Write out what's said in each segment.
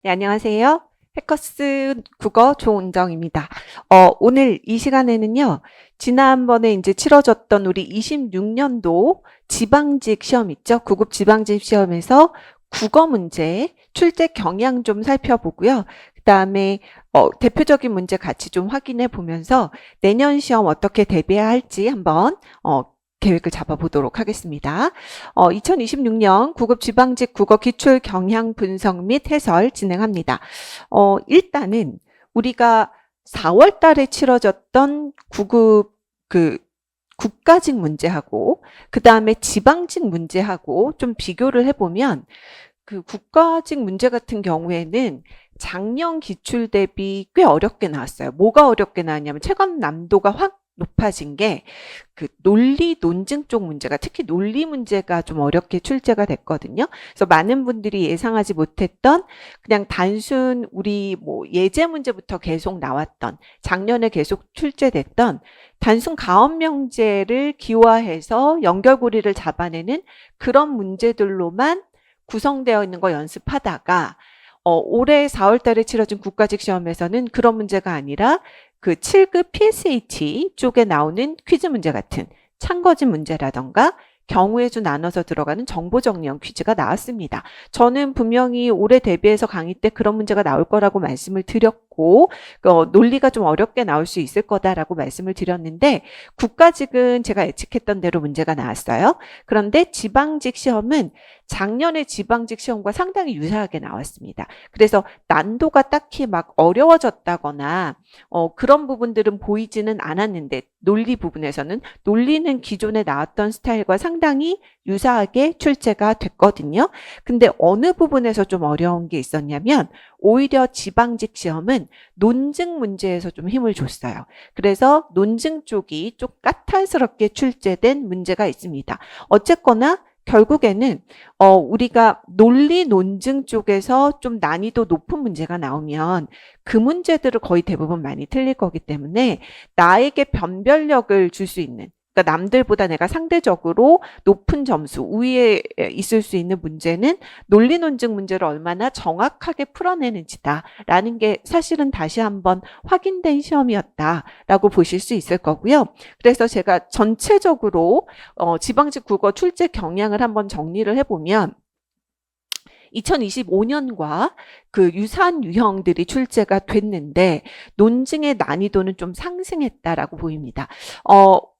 네, 안녕하세요. 해커스 국어 조은정입니다. 오늘 이 시간에는요, 지난번에 이제 치러졌던 우리 26년도 지방직 시험 있죠? 구급 지방직 시험에서 국어 문제, 출제 경향 좀 살펴보고요. 그 다음에 대표적인 문제 같이 좀 확인해 보면서 내년 시험 어떻게 대비해야 할지 한번 계획을 잡아보도록 하겠습니다. 2026년 구급 지방직 국어 기출 경향 분석 및 해설 진행합니다. 일단은 우리가 4월 달에 치러졌던 구급 국가직 문제하고 그 다음에 지방직 문제하고 좀 비교를 해보면 그 국가직 문제 같은 경우에는 작년 기출 대비 꽤 어렵게 나왔어요. 뭐가 어렵게 나왔냐면 체감 난도가 확 높아진 게 그 논리 논증 쪽 문제가 특히 논리 문제가 좀 어렵게 출제가 됐거든요. 그래서 많은 분들이 예상하지 못했던 그냥 단순 우리 뭐 예제 문제부터 계속 나왔던 작년에 계속 출제됐던 단순 가업 명제를 기화해서 연결고리를 잡아내는 그런 문제들로만 구성되어 있는 거 연습하다가 올해 4월 달에 치러진 국가직 시험에서는 그런 문제가 아니라 그 7급 PSAT 쪽에 나오는 퀴즈 문제 같은 참거진 문제라던가 경우의 수 나눠서 들어가는 정보 정리형 퀴즈가 나왔습니다. 저는 분명히 올해 대비해서 강의 때 그런 문제가 나올 거라고 말씀을 드렸고 논리가 좀 어렵게 나올 수 있을 거다라고 말씀을 드렸는데 국가직은 제가 예측했던 대로 문제가 나왔어요. 그런데 지방직 시험은 작년의 지방직 시험과 상당히 유사하게 나왔습니다. 그래서 난도가 딱히 막 어려워졌다거나 그런 부분들은 보이지는 않았는데 논리 부분에서는 논리는 기존에 나왔던 스타일과 상당히 유사하게 출제가 됐거든요. 근데 어느 부분에서 좀 어려운 게 있었냐면 오히려 지방직 시험은 논증 문제에서 좀 힘을 줬어요. 그래서 논증 쪽이 좀 까탈스럽게 출제된 문제가 있습니다. 어쨌거나 결국에는 우리가 논리 논증 쪽에서 좀 난이도 높은 문제가 나오면 그 문제들을 거의 대부분 많이 틀릴 거기 때문에 나에게 변별력을 줄 수 있는 그러니까 남들보다 내가 상대적으로 높은 점수 우위에 있을 수 있는 문제는 논리 논증 문제를 얼마나 정확하게 풀어내는지다라는 게 사실은 다시 한번 확인된 시험이었다라고 보실 수 있을 거고요. 그래서 제가 전체적으로 지방직 국어 출제 경향을 한번 정리를 해보면 2025년과 그 유사한 유형들이 출제가 됐는데 논증의 난이도는 좀 상승했다라고 보입니다.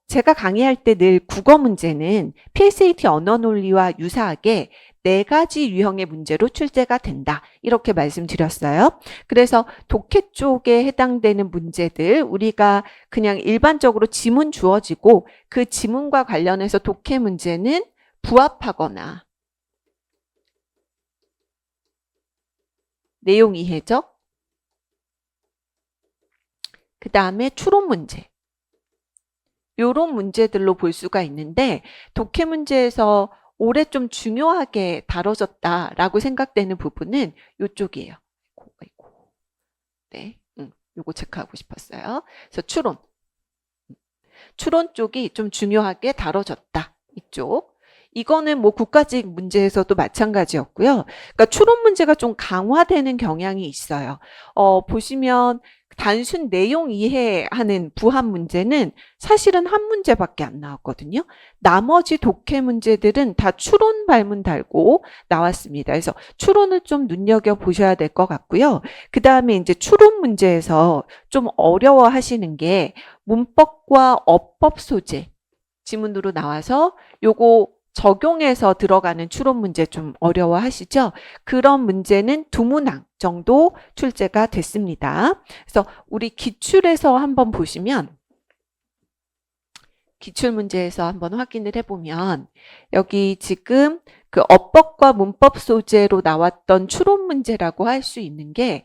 제가 강의할 때 늘 국어 문제는 PSAT 언어 논리와 유사하게 4가지 유형의 문제로 출제가 된다. 이렇게 말씀드렸어요. 그래서 독해 쪽에 해당되는 문제들 우리가 그냥 일반적으로 지문 주어지고 그 지문과 관련해서 독해 문제는 부합하거나 내용 이해죠. 그 다음에 추론 문제. 요런 문제들로 볼 수가 있는데 독해 문제에서 올해 좀 중요하게 다뤄졌다라고 생각되는 부분은 요쪽이에요. 네, 요거 체크하고 싶었어요. 그래서 추론 쪽이 좀 중요하게 다뤄졌다. 이쪽. 이거는 뭐 국가직 문제에서도 마찬가지였고요. 그러니까 추론 문제가 좀 강화되는 경향이 있어요. 보시면 단순 내용 이해하는 부합 문제는 사실은 한 문제밖에 안 나왔거든요. 나머지 독해 문제들은 다 추론 발문 달고 나왔습니다. 그래서 추론을 좀 눈여겨보셔야 될 것 같고요. 그 다음에 이제 추론 문제에서 좀 어려워 하시는 게 문법과 어법 소재 지문으로 나와서 요거 적용해서 들어가는 추론 문제 좀 어려워하시죠? 그런 문제는 2문항 정도 출제가 됐습니다. 그래서 우리 기출에서 한번 보시면 기출 문제에서 한번 확인을 해보면 여기 지금 그 어법과 문법 소재로 나왔던 추론 문제라고 할 수 있는 게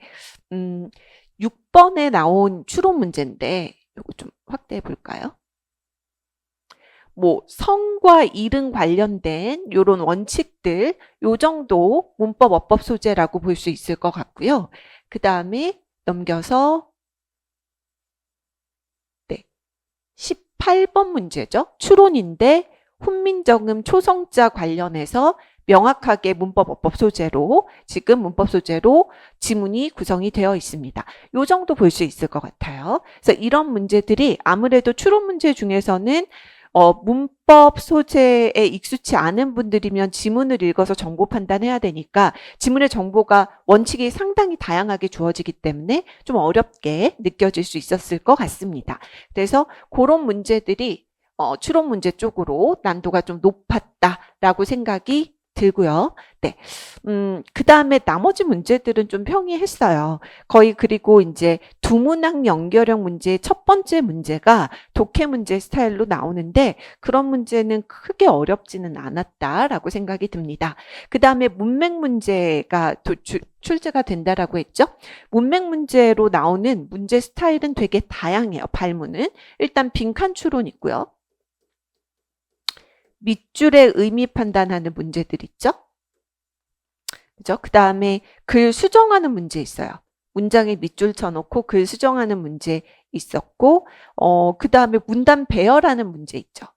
6번에 나온 추론 문제인데 이거 좀 확대해 볼까요? 뭐 성과 이름 관련된 요런 원칙들 요 정도 문법 어법 소재라고 볼 수 있을 것 같고요. 그 다음에 넘겨서 네, 18번 문제죠. 추론인데 훈민정음 초성자 관련해서 명확하게 문법, 어법 소재로 지금 문법 소재로 지문이 구성이 되어 있습니다. 요 정도 볼 수 있을 것 같아요. 그래서 이런 문제들이 아무래도 추론 문제 중에서는 문법 소재에 익숙치 않은 분들이면 지문을 읽어서 정보 판단해야 되니까 지문의 정보가 원칙이 상당히 다양하게 주어지기 때문에 좀 어렵게 느껴질 수 있었을 것 같습니다. 그래서 그런 문제들이 추론 문제 쪽으로 난도가 좀 높았다라고 생각이 들고요. 네. 그 다음에 나머지 문제들은 좀 평이했어요. 거의 그리고 이제 두문항 연결형 문제의 첫 번째 문제가 독해 문제 스타일로 나오는데 그런 문제는 크게 어렵지는 않았다라고 생각이 듭니다. 그 다음에 문맥 문제가 출제가 된다라고 했죠. 문맥 문제로 나오는 문제 스타일은 되게 다양해요. 발문은. 일단 빈칸 추론 있고요. 밑줄의 의미 판단하는 문제들 있죠? 그죠? 그 다음에 글 수정하는 문제 있어요. 문장에 밑줄 쳐놓고 글 수정하는 문제 있었고, 그 다음에 문단 배열하는 문제 있죠.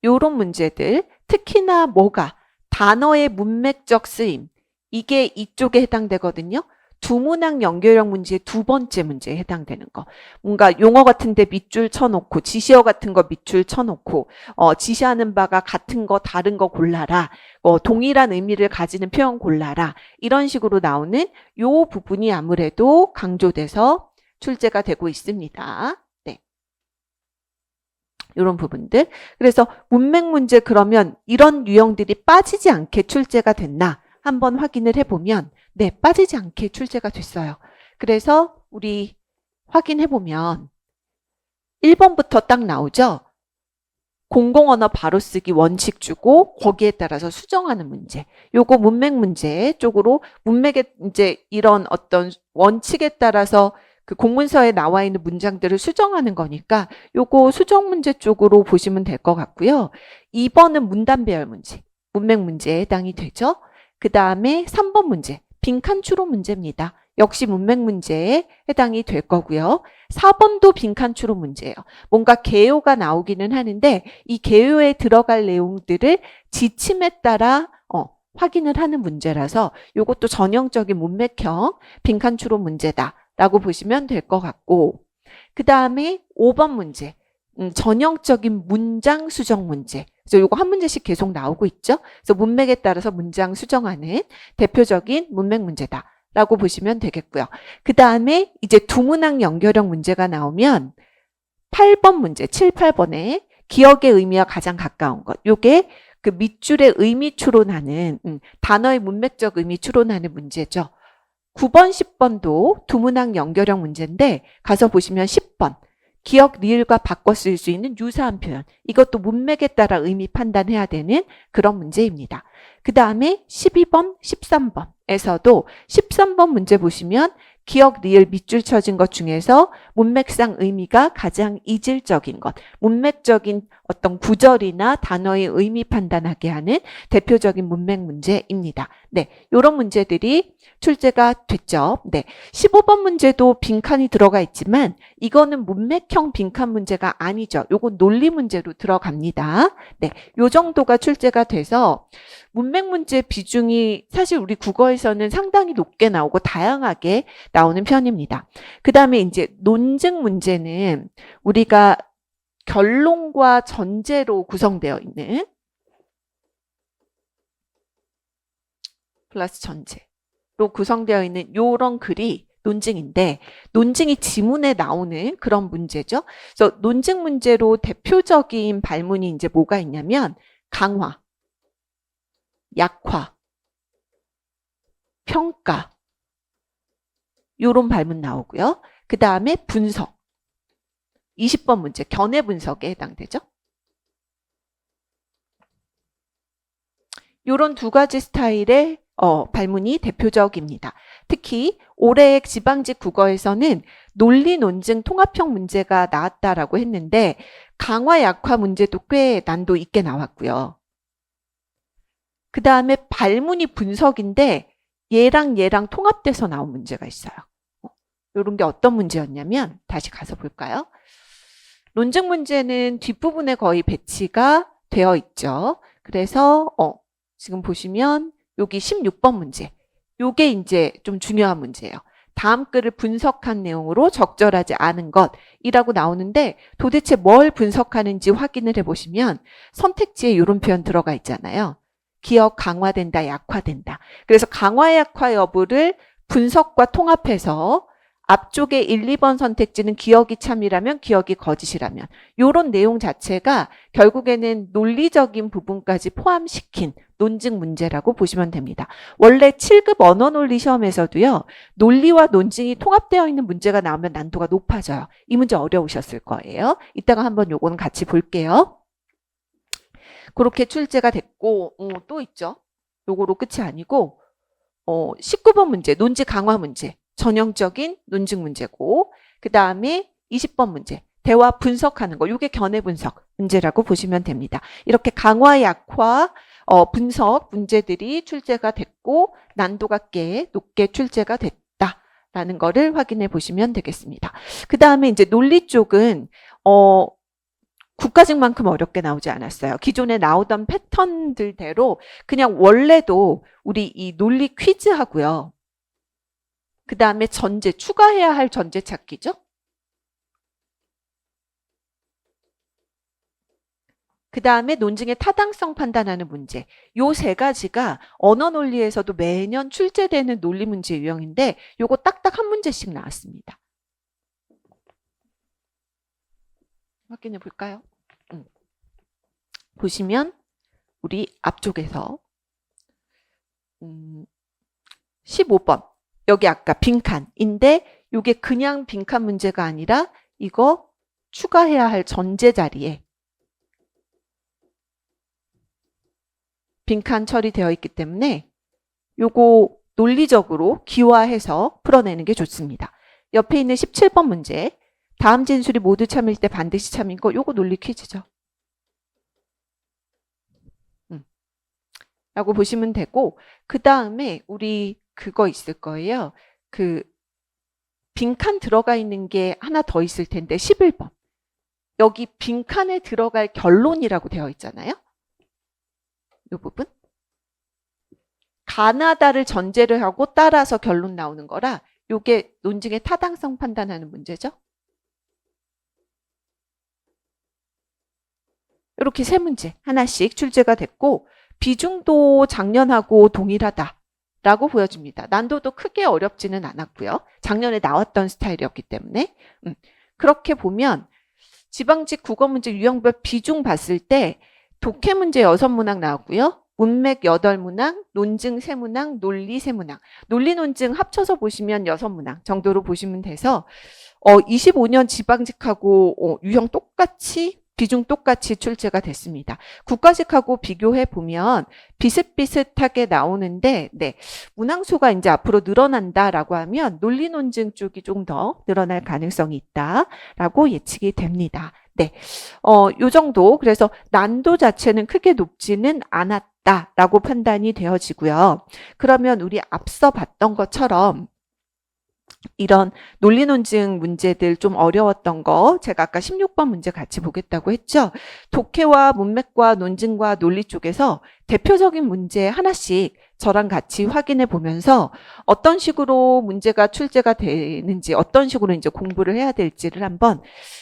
요런 문제들, 특히나 뭐가 단어의 문맥적 쓰임, 이게 이쪽에 해당되거든요. 두문항 연결형 문제의 두 번째 문제에 해당되는 거. 뭔가 용어 같은데 밑줄 쳐놓고 지시어 같은 거 밑줄 쳐놓고 지시하는 바가 같은 거 다른 거 골라라. 동일한 의미를 가지는 표현 골라라. 이런 식으로 나오는 요 부분이 아무래도 강조돼서 출제가 되고 있습니다. 네. 이런 부분들. 그래서 문맥 문제 그러면 이런 유형들이 빠지지 않게 출제가 됐나 한번 확인을 해보면 네, 빠지지 않게 출제가 됐어요. 그래서 우리 확인해보면 1번부터 딱 나오죠. 공공언어 바로 쓰기 원칙 주고 거기에 따라서 수정하는 문제. 요거 문맥 문제 쪽으로 문맥에 이제 이런 어떤 원칙에 따라서 그 공문서에 나와 있는 문장들을 수정하는 거니까 요거 수정 문제 쪽으로 보시면 될 것 같고요. 2번은 문단 배열 문제. 문맥 문제에 해당이 되죠. 그 다음에 3번 문제. 빈칸 추론 문제입니다. 역시 문맥 문제에 해당이 될 거고요. 4번도 빈칸 추론 문제예요. 뭔가 개요가 나오기는 하는데 이 개요에 들어갈 내용들을 지침에 따라 확인을 하는 문제라서 이것도 전형적인 문맥형 빈칸 추론 문제다라고 보시면 될 것 같고 그 다음에 5번 문제. 전형적인 문장 수정 문제. 그래서 이거 한 문제씩 계속 나오고 있죠. 그래서 문맥에 따라서 문장 수정하는 대표적인 문맥 문제다라고 보시면 되겠고요. 그 다음에 이제 두문항 연결형 문제가 나오면 8번 문제, 7, 8번에 기억의 의미와 가장 가까운 것. 요게 그 밑줄의 의미 추론하는 단어의 문맥적 의미 추론하는 문제죠. 9번, 10번도 두문항 연결형 문제인데 가서 보시면 10번. 기억, 리을과 바꿔 쓸 수 있는 유사한 표현. 이것도 문맥에 따라 의미 판단해야 되는 그런 문제입니다. 그 다음에 12번, 13번에서도 13번 문제 보시면 기억, 리을, 밑줄 쳐진 것 중에서 문맥상 의미가 가장 이질적인 것, 문맥적인 어떤 구절이나 단어의 의미 판단하게 하는 대표적인 문맥 문제입니다. 네, 이런 문제들이 출제가 됐죠. 네, 15번 문제도 빈칸이 들어가 있지만 이거는 문맥형 빈칸 문제가 아니죠. 요건 논리 문제로 들어갑니다. 네, 요 정도가 출제가 돼서 문맥 문제 비중이 사실 우리 국어에서는 상당히 높게 나오고 다양하게 나오는 편입니다. 그 다음에 이제 논증 문제는 우리가 결론과 전제로 구성되어 있는 플러스 전제로 구성되어 있는 이런 글이 논증인데 논증이 지문에 나오는 그런 문제죠. 그래서 논증 문제로 대표적인 발문이 이제 뭐가 있냐면 강화, 약화, 평가 이런 발문 나오고요. 그 다음에 분석. 20번 문제 견해 분석에 해당되죠. 이런 두 가지 스타일의 발문이 대표적입니다. 특히 올해 지방직 국어에서는 논리 논증 통합형 문제가 나왔다라고 했는데 강화 약화 문제도 꽤 난도 있게 나왔고요. 그 다음에 발문이 분석인데 얘랑 통합돼서 나온 문제가 있어요. 이런 게 어떤 문제였냐면 다시 가서 볼까요? 논증 문제는 뒷부분에 거의 배치가 되어 있죠. 그래서 지금 보시면 여기 16번 문제. 요게 이제 좀 중요한 문제예요. 다음 글을 분석한 내용으로 적절하지 않은 것이라고 나오는데 도대체 뭘 분석하는지 확인을 해보시면 선택지에 이런 표현 들어가 있잖아요. 기억 강화된다, 약화된다. 그래서 강화, 약화 여부를 분석과 통합해서 앞쪽에 1, 2번 선택지는 기억이 참이라면 기억이 거짓이라면 이런 내용 자체가 결국에는 논리적인 부분까지 포함시킨 논증 문제라고 보시면 됩니다. 원래 7급 언어논리 시험에서도요. 논리와 논증이 통합되어 있는 문제가 나오면 난도가 높아져요. 이 문제 어려우셨을 거예요. 이따가 한번 요거는 같이 볼게요. 그렇게 출제가 됐고 또 있죠. 요거로 끝이 아니고 19번 문제 논지 강화 문제. 전형적인 논증 문제고 그 다음에 20번 문제 대화 분석하는 거 이게 견해 분석 문제라고 보시면 됩니다. 이렇게 강화 약화 분석 문제들이 출제가 됐고 난도가 꽤 높게 출제가 됐다라는 거를 확인해 보시면 되겠습니다. 그 다음에 이제 논리 쪽은 국가직만큼 어렵게 나오지 않았어요. 기존에 나오던 패턴들대로 그냥 원래도 우리 이 논리 퀴즈하고요. 그 다음에 전제, 추가해야 할 전제 찾기죠. 그 다음에 논증의 타당성 판단하는 문제. 요 세 가지가 언어 논리에서도 매년 출제되는 논리 문제 유형인데 요거 딱딱 한 문제씩 나왔습니다. 확인해 볼까요? 보시면 우리 앞쪽에서 15번. 여기 아까 빈칸인데 이게 그냥 빈칸 문제가 아니라 이거 추가해야 할 전제 자리에 빈칸 처리되어 있기 때문에 요거 논리적으로 기화해서 풀어내는 게 좋습니다. 옆에 있는 17번 문제. 다음 진술이 모두 참일 때 반드시 참인 거 요거 논리 퀴즈죠. 라고 보시면 되고 그 다음에 우리 그거 있을 거예요. 그 빈칸 들어가 있는 게 하나 더 있을 텐데 11번. 여기 빈칸에 들어갈 결론이라고 되어 있잖아요. 이 부분. 가나다를 전제를 하고 따라서 결론 나오는 거라 이게 논증의 타당성 판단하는 문제죠. 이렇게 세 문제 하나씩 출제가 됐고 비중도 작년하고 동일하다라고 보여집니다. 난도도 크게 어렵지는 않았고요. 작년에 나왔던 스타일이었기 때문에 그렇게 보면 지방직 국어 문제 유형별 비중 봤을 때 독해 문제 6문항 나왔고요. 문맥 8문항, 논증 3문항, 논리 3문항. 논리 논증 합쳐서 보시면 6문항 정도로 보시면 돼서 25년 지방직하고 유형 똑같이 비중 똑같이 출제가 됐습니다. 국가직하고 비교해 보면 비슷비슷하게 나오는데 문항수가 이제 앞으로 늘어난다라고 하면 논리 논증 쪽이 좀 더 늘어날 가능성이 있다라고 예측이 됩니다. 요 정도. 그래서 난도 자체는 크게 높지는 않았다라고 판단이 되어지고요. 그러면 우리 앞서 봤던 것처럼 이런 논리 논증 문제들 좀 어려웠던 거 제가 아까 16번 문제 같이 보겠다고 했죠. 독해와 문맥과 논증과 논리 쪽에서 대표적인 문제 하나씩 저랑 같이 확인해 보면서 어떤 식으로 문제가 출제가 되는지 어떤 식으로 이제 공부를 해야 될지를 한번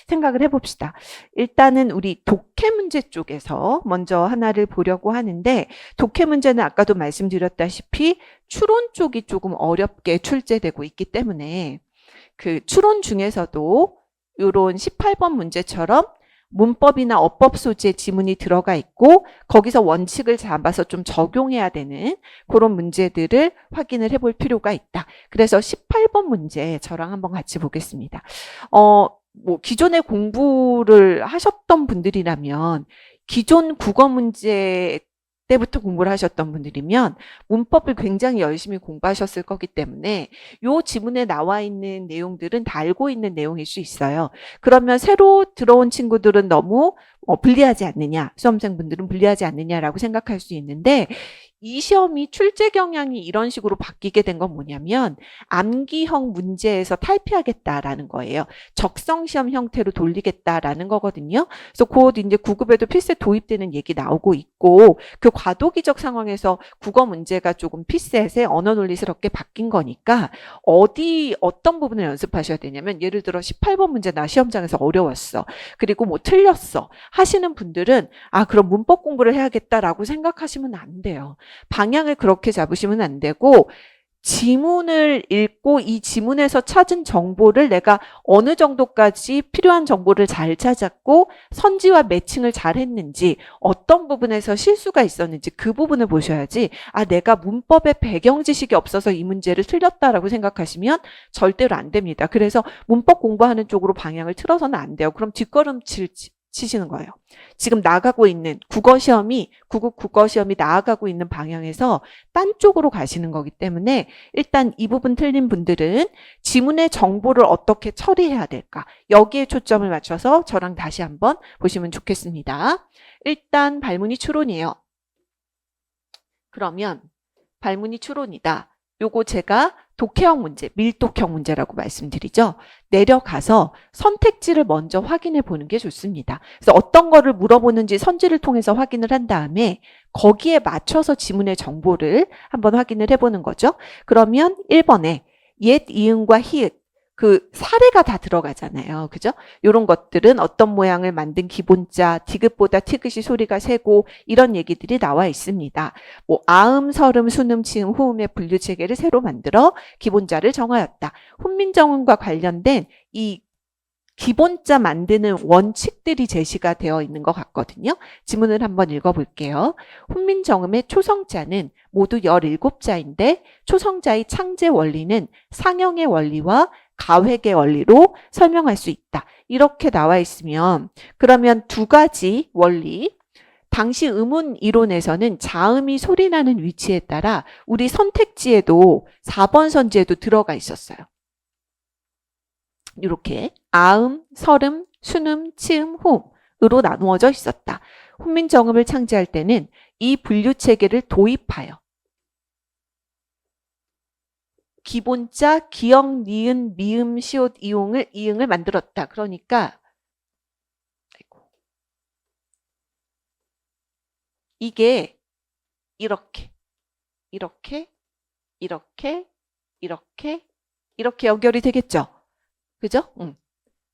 생각을 해봅시다. 일단은 우리 독해 문제 쪽에서 먼저 하나를 보려고 하는데 독해 문제는 아까도 말씀드렸다시피 추론 쪽이 조금 어렵게 출제되고 있기 때문에 그 추론 중에서도 이런 18번 문제처럼 문법이나 어법 소지의 지문이 들어가 있고 거기서 원칙을 잡아서 좀 적용해야 되는 그런 문제들을 확인을 해볼 필요가 있다. 그래서 18번 문제 저랑 한번 같이 보겠습니다. 기존에 공부를 하셨던 분들이라면 기존 국어 문제 때부터 공부를 하셨던 분들이면 문법을 굉장히 열심히 공부하셨을 거기 때문에 요 지문에 나와 있는 내용들은 다 알고 있는 내용일 수 있어요. 그러면 새로 들어온 친구들은 너무 불리하지 않느냐, 수험생분들은 불리하지 않느냐라고 생각할 수 있는데 이 시험이 출제 경향이 이런 식으로 바뀌게 된 건 뭐냐면 암기형 문제에서 탈피하겠다라는 거예요. 적성 시험 형태로 돌리겠다라는 거거든요. 그래서 곧 이제 9급에도 필세 도입되는 얘기 나오고 있고 그 과도기적 상황에서 국어 문제가 조금 필셋에 언어 논리스럽게 바뀐 거니까 어떤 부분을 연습하셔야 되냐면 예를 들어 18번 문제 나 시험장에서 어려웠어. 그리고 뭐 틀렸어. 하시는 분들은 그럼 문법 공부를 해야겠다라고 생각하시면 안 돼요. 방향을 그렇게 잡으시면 안 되고 지문을 읽고 이 지문에서 찾은 정보를 내가 어느 정도까지 필요한 정보를 잘 찾았고 선지와 매칭을 잘 했는지 어떤 부분에서 실수가 있었는지 그 부분을 보셔야지 내가 문법의 배경 지식이 없어서 이 문제를 틀렸다라고 생각하시면 절대로 안 됩니다. 그래서 문법 공부하는 쪽으로 방향을 틀어서는 안 돼요. 그럼 뒷걸음질 치시는 거예요. 지금 나가고 있는 구급 국어 시험이 나아가고 있는 방향에서 딴 쪽으로 가시는 거기 때문에 일단 이 부분 틀린 분들은 지문의 정보를 어떻게 처리해야 될까? 여기에 초점을 맞춰서 저랑 다시 한번 보시면 좋겠습니다. 일단 발문이 추론이에요. 그러면 발문이 추론이다. 요거 제가 독해형 문제, 밀독형 문제라고 말씀드리죠. 내려가서 선택지를 먼저 확인해 보는 게 좋습니다. 그래서 어떤 거를 물어보는지 선지를 통해서 확인을 한 다음에 거기에 맞춰서 지문의 정보를 한번 확인을 해보는 거죠. 그러면 1번에 옛 이응과 히읗, 그 사례가 다 들어가잖아요. 그죠? 이런 것들은 어떤 모양을 만든 기본자, 디귿보다 티귿이 소리가 세고 이런 얘기들이 나와 있습니다. 뭐 아음, 설음, 순음, 치음, 후음의 분류 체계를 새로 만들어 기본자를 정하였다. 훈민정음과 관련된 이 기본자 만드는 원칙들이 제시가 되어 있는 것 같거든요. 지문을 한번 읽어볼게요. 훈민정음의 초성자는 모두 17자인데 초성자의 창제 원리는 상형의 원리와 가획의 원리로 설명할 수 있다. 이렇게 나와 있으면 그러면 두 가지 원리, 당시 음운 이론에서는 자음이 소리나는 위치에 따라 우리 선택지에도 4번 선지에도 들어가 있었어요. 이렇게 아음, 설음, 순음, 치음, 호음으로 나누어져 있었다. 훈민정음을 창제할 때는 이 분류 체계를 도입하여 기본자, 기역, 니은, 미음, 시옷, 이응을 만들었다. 그러니까 이게 이렇게 연결이 되겠죠. 그죠?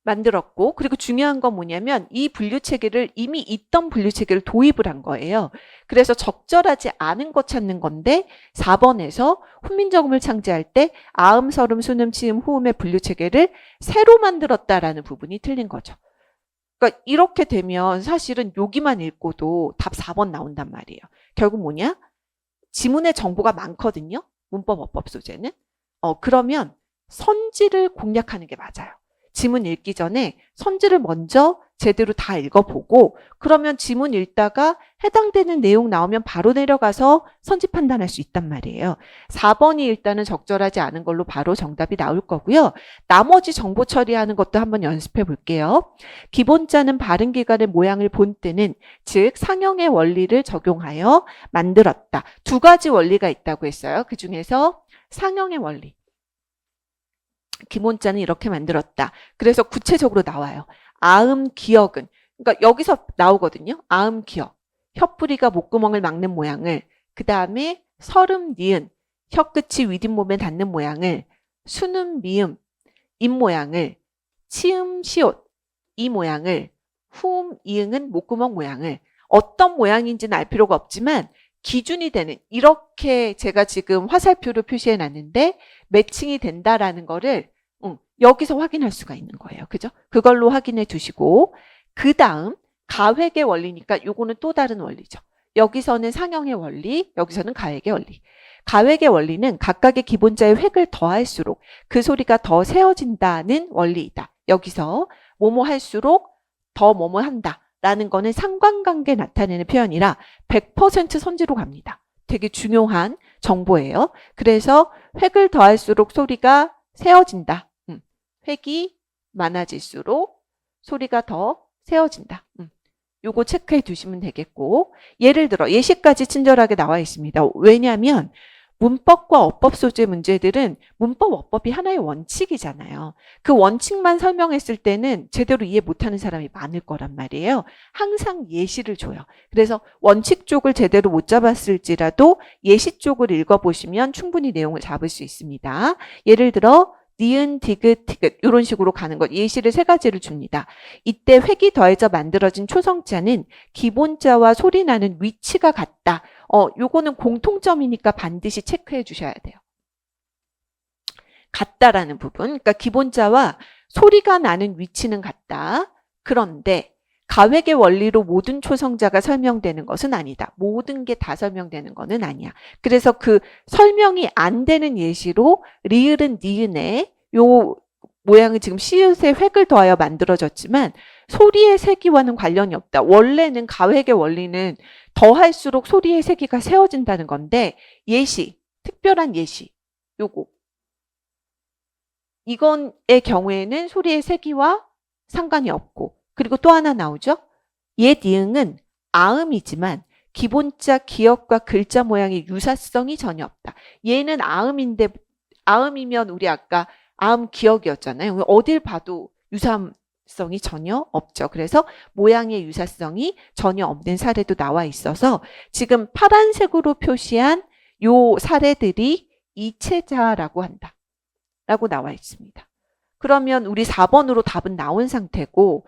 만들었고 그리고 중요한 건 뭐냐면 이 분류 체계를 이미 있던 분류 체계를 도입을 한 거예요. 그래서 적절하지 않은 거 찾는 건데 4번에서 훈민정음을 창제할 때 아음, 설음, 순음, 치음, 후음의 분류 체계를 새로 만들었다라는 부분이 틀린 거죠. 그러니까 이렇게 되면 사실은 여기만 읽고도 답 4번 나온단 말이에요. 결국 뭐냐? 지문의 정보가 많거든요. 문법, 어법 소재는. 그러면 선지를 공략하는 게 맞아요. 지문 읽기 전에 선지를 먼저 제대로 다 읽어보고 그러면 지문 읽다가 해당되는 내용 나오면 바로 내려가서 선지 판단할 수 있단 말이에요. 4번이 일단은 적절하지 않은 걸로 바로 정답이 나올 거고요. 나머지 정보 처리하는 것도 한번 연습해 볼게요. 기본자는 발음기관의 모양을 본 때는 즉 상형의 원리를 적용하여 만들었다. 두 가지 원리가 있다고 했어요. 그중에서 상형의 원리. 기본자는 이렇게 만들었다. 그래서 구체적으로 나와요. 아음 기역은 그러니까 여기서 나오거든요. 아음 기역. 혀뿌리가 목구멍을 막는 모양을 그 다음에 설음 니은 혀끝이 윗잇몸에 닿는 모양을 순음 미음 입 모양을 치음 시옷 이 모양을 후음 이응은 목구멍 모양을 어떤 모양인지는 알 필요가 없지만 기준이 되는 이렇게 제가 지금 화살표로 표시해 놨는데 매칭이 된다라는 거를 여기서 확인할 수가 있는 거예요. 그죠? 그걸로 확인해 두시고 그 다음 가획의 원리니까 요거는 또 다른 원리죠. 여기서는 상형의 원리, 여기서는 가획의 원리. 가획의 원리는 각각의 기본자의 획을 더할수록 그 소리가 더 세워진다는 원리이다. 여기서 뭐뭐 할수록 더 뭐뭐 한다. 라는 거는 상관관계 나타내는 표현이라 100% 선지로 갑니다. 되게 중요한 정보예요. 그래서 획을 더할수록 소리가 세워진다. 획이 많아질수록 소리가 더 세워진다. 요거 체크해 두시면 되겠고, 예를 들어 예시까지 친절하게 나와 있습니다. 왜냐하면 문법과 어법 소재 문제들은 문법, 어법이 하나의 원칙이잖아요. 그 원칙만 설명했을 때는 제대로 이해 못하는 사람이 많을 거란 말이에요. 항상 예시를 줘요. 그래서 원칙 쪽을 제대로 못 잡았을지라도 예시 쪽을 읽어보시면 충분히 내용을 잡을 수 있습니다. 예를 들어 니은, 디귿, 티귿 이런 식으로 가는 것, 예시를 3가지를 줍니다. 이때 획이 더해져 만들어진 초성자는 기본자와 소리나는 위치가 같다. 요거는 공통점이니까 반드시 체크해 주셔야 돼요. 같다라는 부분, 그러니까 기본자와 소리가 나는 위치는 같다. 그런데 가획의 원리로 모든 초성자가 설명되는 것은 아니다. 모든 게 다 설명되는 것은 아니야. 그래서 그 설명이 안 되는 예시로 리을은 니은에 요 모양은 지금 시읒에 획을 더하여 만들어졌지만 소리의 세기와는 관련이 없다. 원래는 가획의 원리는 더할수록 소리의 세기가 세워진다는 건데 예시, 특별한 예시, 요거. 이건의 경우에는 소리의 세기와 상관이 없고 그리고 또 하나 나오죠. 옛 이응은 아음이지만 기본자 기억과 글자 모양의 유사성이 전혀 없다. 얘는 아음인데 아음이면 우리 아까 아음 기억이었잖아요. 어딜 봐도 유사성이 전혀 없죠. 그래서 모양의 유사성이 전혀 없는 사례도 나와 있어서 지금 파란색으로 표시한 요 사례들이 이체자라고 한다. 라고 나와 있습니다. 그러면 우리 4번으로 답은 나온 상태고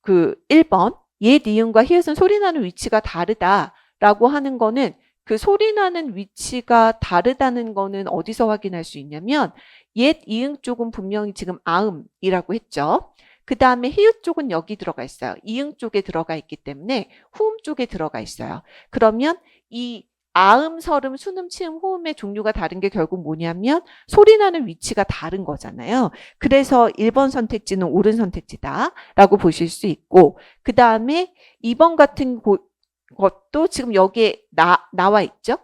그 1번 옛 이응과 히읗은 소리나는 위치가 다르다라고 하는 거는 그 소리나는 위치가 다르다는 거는 어디서 확인할 수 있냐면 옛 이응 쪽은 분명히 지금 아음이라고 했죠. 그 다음에 히읗 쪽은 여기 들어가 있어요. 이응 쪽에 들어가 있기 때문에 후음 쪽에 들어가 있어요. 그러면 이 아음, 설음, 순음, 치음, 호음의 종류가 다른 게 결국 뭐냐면 소리나는 위치가 다른 거잖아요. 그래서 1번 선택지는 옳은 선택지다라고 보실 수 있고 그 다음에 2번 같은 것도 지금 여기에 나와 있죠.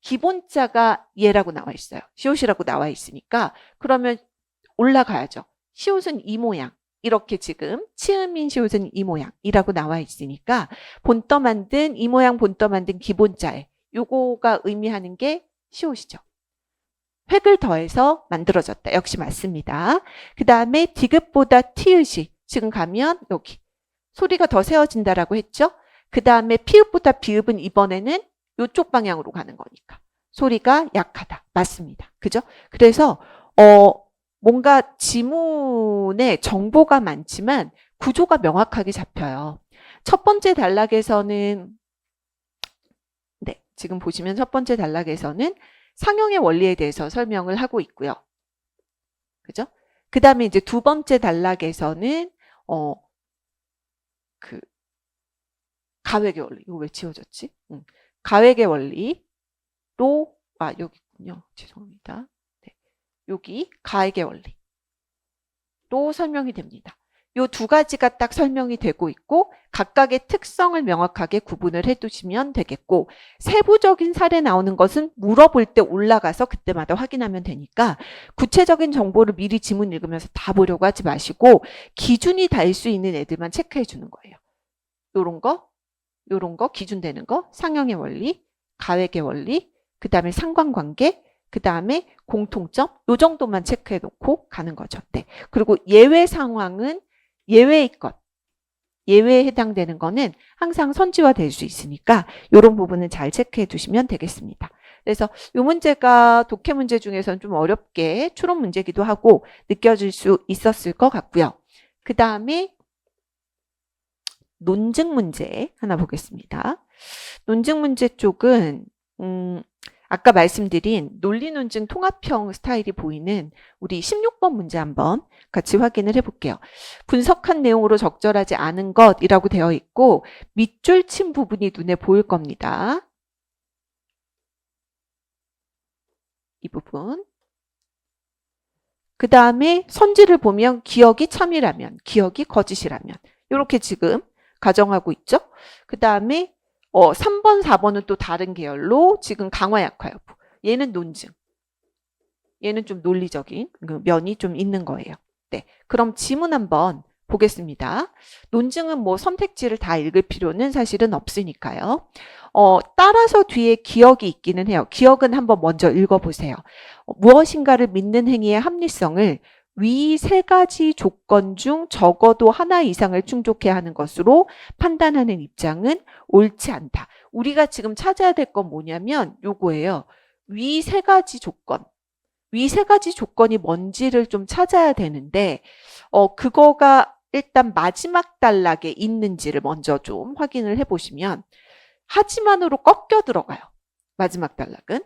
기본자가 얘라고 나와 있어요. 시옷이라고 나와 있으니까 그러면 올라가야죠. 시옷은 이 모양. 이렇게 지금 치음인 시옷은 이 모양이라고 나와 있으니까 본떠 만든 이 모양 본떠 만든 기본자에 요거가 의미하는 게 시옷이죠. 획을 더해서 만들어졌다. 역시 맞습니다. 그 다음에 디귿보다 티읕이 지금 가면 여기 소리가 더 세워진다라고 했죠. 그 다음에 피읍보다 비읍은 이번에는 요쪽 방향으로 가는 거니까 소리가 약하다. 맞습니다. 그죠? 그래서 뭔가 지문에 정보가 많지만 구조가 명확하게 잡혀요. 첫 번째 단락에서는 네, 지금 보시면 첫 번째 단락에서는 상형의 원리에 대해서 설명을 하고 있고요. 그죠? 그 다음에 이제 두 번째 단락에서는 그 가획의 원리, 이거 왜 지워졌지? 가획의 원리로 여기 있군요. 죄송합니다. 여기 가획의 원리로 설명이 됩니다. 요 두 가지가 딱 설명이 되고 있고 각각의 특성을 명확하게 구분을 해두시면 되겠고 세부적인 사례 나오는 것은 물어볼 때 올라가서 그때마다 확인하면 되니까 구체적인 정보를 미리 지문 읽으면서 다 보려고 하지 마시고 기준이 달 수 있는 애들만 체크해 주는 거예요. 요런 거 기준되는 거 상형의 원리, 가획의 원리, 그 다음에 상관관계, 그 다음에 공통점 요 정도만 체크해 놓고 가는 거죠. 네. 그리고 예외 상황은 예외의 것, 예외에 해당되는 거는 항상 선지화 될 수 있으니까 이런 부분은 잘 체크해 두시면 되겠습니다. 그래서 이 문제가 독해 문제 중에서는 좀 어렵게 추론 문제기도 하고 느껴질 수 있었을 것 같고요. 그 다음에 논증 문제 하나 보겠습니다. 논증 문제 쪽은 아까 말씀드린 논리 논증 통합형 스타일이 보이는 우리 16번 문제 한번 같이 확인을 해볼게요. 분석한 내용으로 적절하지 않은 것이라고 되어 있고 밑줄 친 부분이 눈에 보일 겁니다. 이 부분. 그 다음에 선지를 보면 기억이 참이라면, 기억이 거짓이라면 이렇게 지금 가정하고 있죠. 그 다음에 3번, 4번은 또 다른 계열로 지금 강화 약화 여부. 얘는 논증. 얘는 좀 논리적인 면이 좀 있는 거예요. 네, 그럼 지문 한번 보겠습니다. 논증은 뭐 선택지를 다 읽을 필요는 사실은 없으니까요. 따라서 뒤에 기억이 있기는 해요. 기억은 한번 먼저 읽어보세요. 무엇인가를 믿는 행위의 합리성을 위 세 가지 조건 중 적어도 하나 이상을 충족해야 하는 것으로 판단하는 입장은 옳지 않다. 우리가 지금 찾아야 될 건 뭐냐면 요거예요. 위 세 가지 조건. 위 세 가지 조건이 뭔지를 좀 찾아야 되는데 그거가 일단 마지막 단락에 있는지를 먼저 좀 확인을 해보시면 하지만으로 꺾여 들어가요. 마지막 단락은.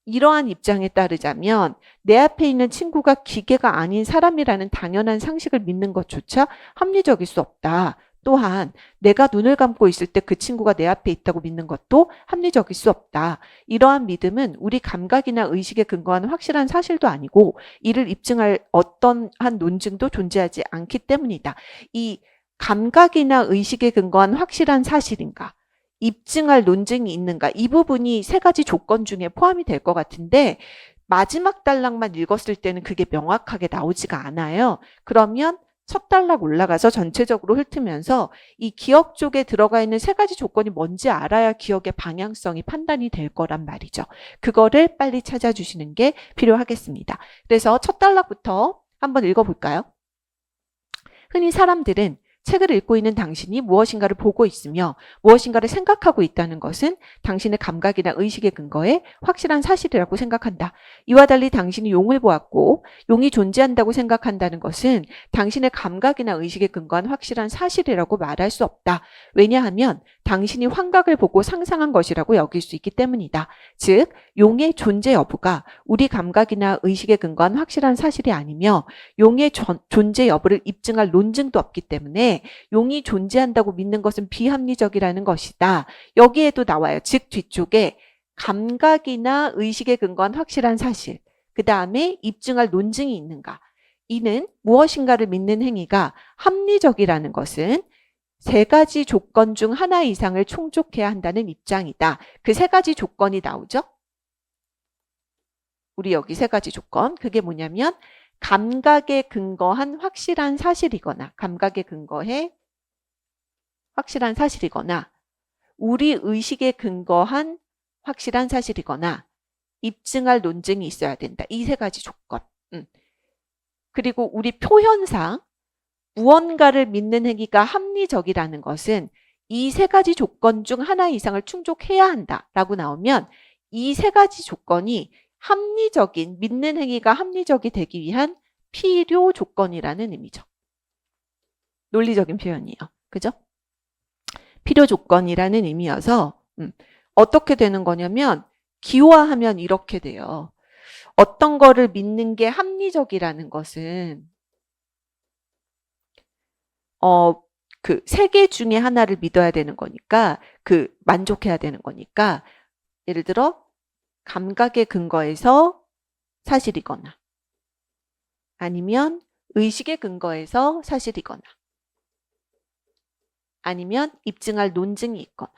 이러한 입장에 따르자면 내 앞에 있는 친구가 기계가 아닌 사람이라는 당연한 상식을 믿는 것조차 합리적일 수 없다. 또한 내가 눈을 감고 있을 때 그 친구가 내 앞에 있다고 믿는 것도 합리적일 수 없다. 이러한 믿음은 우리 감각이나 의식에 근거한 확실한 사실도 아니고 이를 입증할 어떤 한 논증도 존재하지 않기 때문이다. 이 감각이나 의식에 근거한 확실한 사실인가? 입증할 논증이 있는가? 이 부분이 세 가지 조건 중에 포함이 될 것 같은데 마지막 단락만 읽었을 때는 그게 명확하게 나오지가 않아요. 그러면 첫 단락 올라가서 전체적으로 훑으면서 이 기억 쪽에 들어가 있는 세 가지 조건이 뭔지 알아야 기억의 방향성이 판단이 될 거란 말이죠. 그거를 빨리 찾아주시는 게 필요하겠습니다. 그래서 첫 단락부터 한번 읽어볼까요? 흔히 사람들은 책을 읽고 있는 당신이 무엇인가를 보고 있으며 무엇인가를 생각하고 있다는 것은 당신의 감각이나 의식에 근거해 확실한 사실이라고 생각한다. 이와 달리 당신이 용을 보았고 용이 존재한다고 생각한다는 것은 당신의 감각이나 의식에 근거한 확실한 사실이라고 말할 수 없다. 왜냐하면 당신이 환각을 보고 상상한 것이라고 여길 수 있기 때문이다. 즉, 용의 존재 여부가 우리 감각이나 의식에 근거한 확실한 사실이 아니며 용의 존재 여부를 입증할 논증도 없기 때문에 용이 존재한다고 믿는 것은 비합리적이라는 것이다. 여기에도 나와요. 즉 뒤쪽에 감각이나 의식에 근거한 확실한 사실, 그 다음에 입증할 논증이 있는가. 이는 무엇인가를 믿는 행위가 합리적이라는 것은 세 가지 조건 중 하나 이상을 충족해야 한다는 입장이다. 그 세 가지 조건이 나오죠? 우리 여기 세 가지 조건. 그게 뭐냐면 감각에 근거한 확실한 사실이거나 감각에 근거해 확실한 사실이거나 우리 의식에 근거한 확실한 사실이거나 입증할 논증이 있어야 된다. 이 세 가지 조건. 그리고 우리 표현상 무언가를 믿는 행위가 합리적이라는 것은 이 세 가지 조건 중 하나 이상을 충족해야 한다라고 나오면 이 세 가지 조건이 합리적인 믿는 행위가 합리적이 되기 위한 필요 조건이라는 의미죠. 논리적인 표현이에요. 그죠? 필요 조건이라는 의미여서 어떻게 되는 거냐면 기호화하면 이렇게 돼요. 어떤 거를 믿는 게 합리적이라는 것은 그 세 개 중에 하나를 믿어야 되는 거니까 만족해야 되는 거니까 예를 들어 감각에 근거해서 사실이거나 아니면 의식에 근거해서 사실이거나 아니면 입증할 논증이 있거나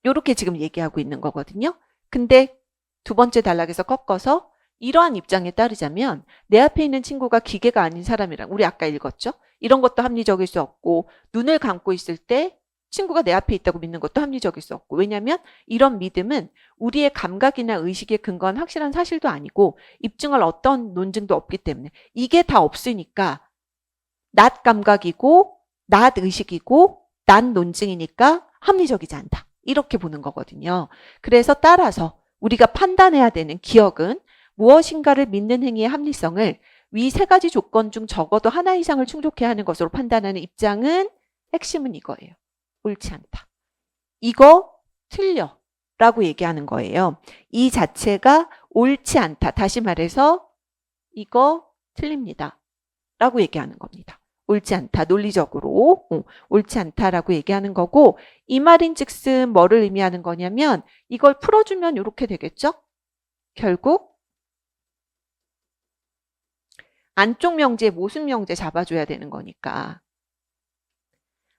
이렇게 지금 얘기하고 있는 거거든요. 근데 두 번째 단락에서 꺾어서 이러한 입장에 따르자면 내 앞에 있는 친구가 기계가 아닌 사람이랑 우리 아까 읽었죠? 이런 것도 합리적일 수 없고 눈을 감고 있을 때 친구가 내 앞에 있다고 믿는 것도 합리적일 수 없고 왜냐하면 이런 믿음은 우리의 감각이나 의식에 근거한 확실한 사실도 아니고 입증할 어떤 논증도 없기 때문에 이게 다 없으니까 낮 감각이고 낮 의식이고 낮 논증이니까 합리적이지 않다. 이렇게 보는 거거든요. 그래서 따라서 우리가 판단해야 되는 기억은 무엇인가를 믿는 행위의 합리성을 위 세 가지 조건 중 적어도 하나 이상을 충족해야 하는 것으로 판단하는 입장은 핵심은 이거예요. 옳지 않다. 이거 틀려 라고 얘기하는 거예요. 이 자체가 옳지 않다. 다시 말해서 이거 틀립니다. 라고 얘기하는 겁니다. 옳지 않다. 논리적으로 옳지 않다라고 얘기하는 거고 이 말인즉슨 뭐를 의미하는 거냐면 이걸 풀어주면 이렇게 되겠죠? 결국 안쪽 명제, 모순 명제 잡아줘야 되는 거니까